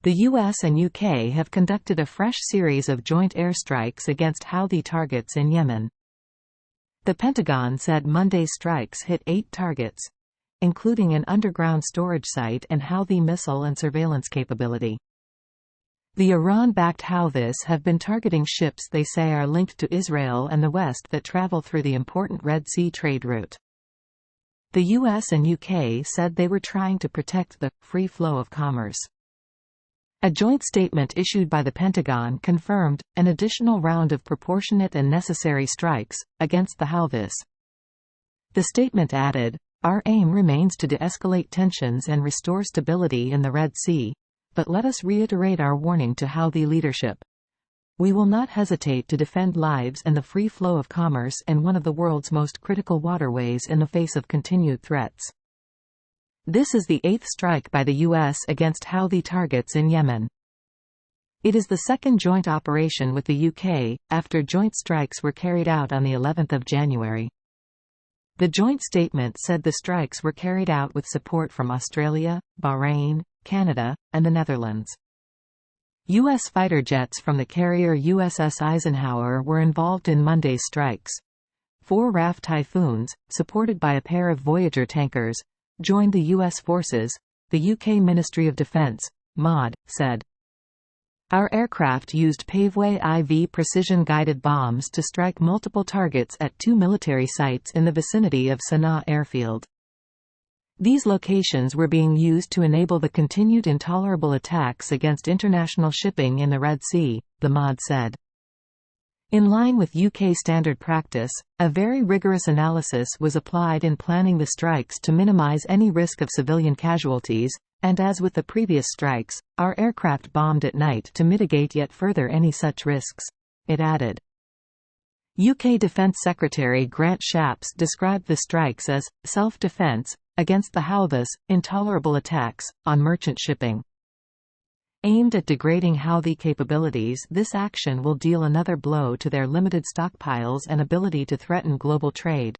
The US and UK have conducted a fresh series of joint airstrikes against Houthi targets in Yemen. The Pentagon said Monday's strikes hit 8 targets, including an underground storage site and Houthi missile and surveillance capability. The Iran-backed Houthis have been targeting ships they say are linked to Israel and the West that travel through the important Red Sea trade route. The US and UK said they were trying to protect the free flow of commerce. A joint statement issued by the Pentagon confirmed an additional round of proportionate and necessary strikes against the Houthis. The statement added, "Our aim remains to de-escalate tensions and restore stability in the Red Sea, but let us reiterate our warning to Houthi leadership. We will not hesitate to defend lives and the free flow of commerce in one of the world's most critical waterways in the face of continued threats." This is the 8th strike by the U.S. against Houthi targets in Yemen. It is the second joint operation with the UK, after joint strikes were carried out on the 11th of January. The joint statement said the strikes were carried out with support from Australia, Bahrain, Canada, and the Netherlands. U.S. fighter jets from the carrier USS Eisenhower were involved in Monday's strikes. 4 RAF Typhoons, supported by a pair of Voyager tankers, joined the U.S. forces, the UK Ministry of Defence, MOD, said. Our aircraft used Paveway IV precision-guided bombs to strike multiple targets at 2 military sites in the vicinity of Sana'a airfield. These locations were being used to enable the continued intolerable attacks against international shipping in the Red Sea, the MOD said. In line with UK standard practice, a very rigorous analysis was applied in planning the strikes to minimize any risk of civilian casualties, and as with the previous strikes, our aircraft bombed at night to mitigate yet further any such risks, it added. UK Defence Secretary Grant Shapps described the strikes as self-defence against the Houthis, intolerable attacks on merchant shipping. Aimed at degrading Houthi capabilities, this action will deal another blow to their limited stockpiles and ability to threaten global trade.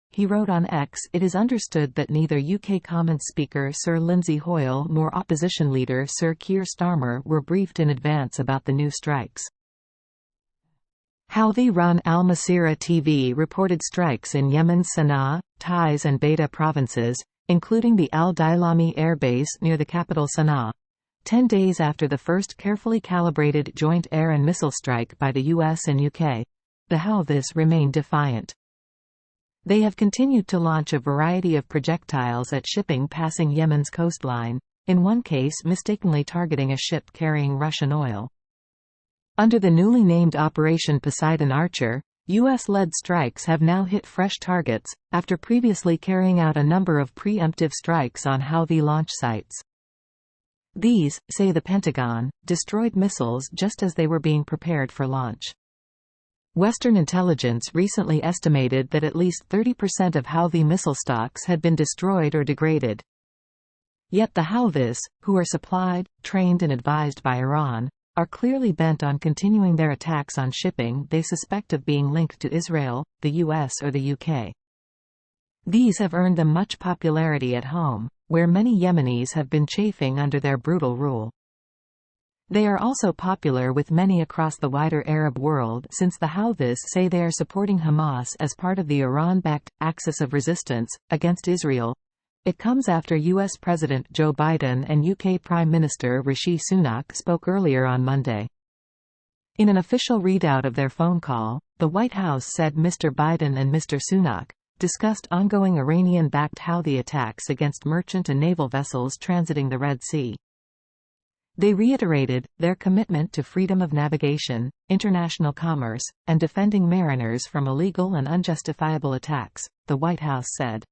He wrote on X, "It is understood that neither UK Commons Speaker Sir Lindsay Hoyle nor Opposition Leader Sir Keir Starmer were briefed in advance about the new strikes." Houthi-run Al Masirah TV reported strikes in Yemen's Sana'a, Taiz and Beta provinces, including the Al-Dailami air base near the capital Sana'a. 10 days after the first carefully calibrated joint air and missile strike by the US and UK, the Houthis remained defiant. They have continued to launch a variety of projectiles at shipping passing Yemen's coastline, in one case mistakenly targeting a ship carrying Russian oil. Under the newly named Operation Poseidon Archer, US-led strikes have now hit fresh targets, after previously carrying out a number of preemptive strikes on Houthi launch sites. These, say the Pentagon, destroyed missiles just as they were being prepared for launch. Western intelligence recently estimated that at least 30% of Houthi missile stocks had been destroyed or degraded. Yet the Houthis, who are supplied, trained and advised by Iran, are clearly bent on continuing their attacks on shipping they suspect of being linked to Israel, the US or the UK. These have earned them much popularity at home, where many Yemenis have been chafing under their brutal rule. They are also popular with many across the wider Arab world since the Houthis say they are supporting Hamas as part of the Iran-backed axis of resistance against Israel. It comes after US President Joe Biden and UK Prime Minister Rishi Sunak spoke earlier on Monday. In an official readout of their phone call, the White House said Mr. Biden and Mr. Sunak discussed ongoing Iranian-backed Houthi attacks against merchant and naval vessels transiting the Red Sea. They reiterated their commitment to freedom of navigation, international commerce, and defending mariners from illegal and unjustifiable attacks, the White House said.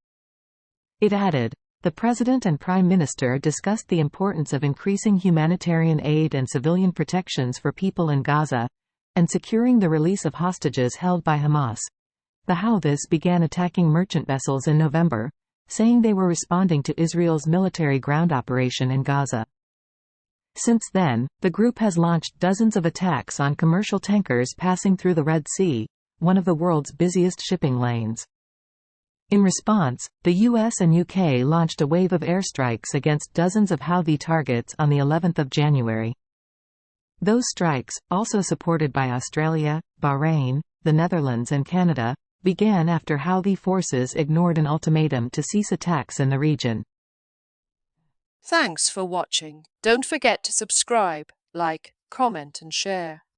It added, the President and Prime Minister discussed the importance of increasing humanitarian aid and civilian protections for people in Gaza, and securing the release of hostages held by Hamas. The Houthis began attacking merchant vessels in November, saying they were responding to Israel's military ground operation in Gaza. Since then, the group has launched dozens of attacks on commercial tankers passing through the Red Sea, one of the world's busiest shipping lanes. In response, the US and UK launched a wave of airstrikes against dozens of Houthi targets on the 11th of January. Those strikes, also supported by Australia, Bahrain, the Netherlands and Canada, began after Houthi forces ignored an ultimatum to cease attacks in the region. Thanks for watching. Don't forget to subscribe, like, comment and share.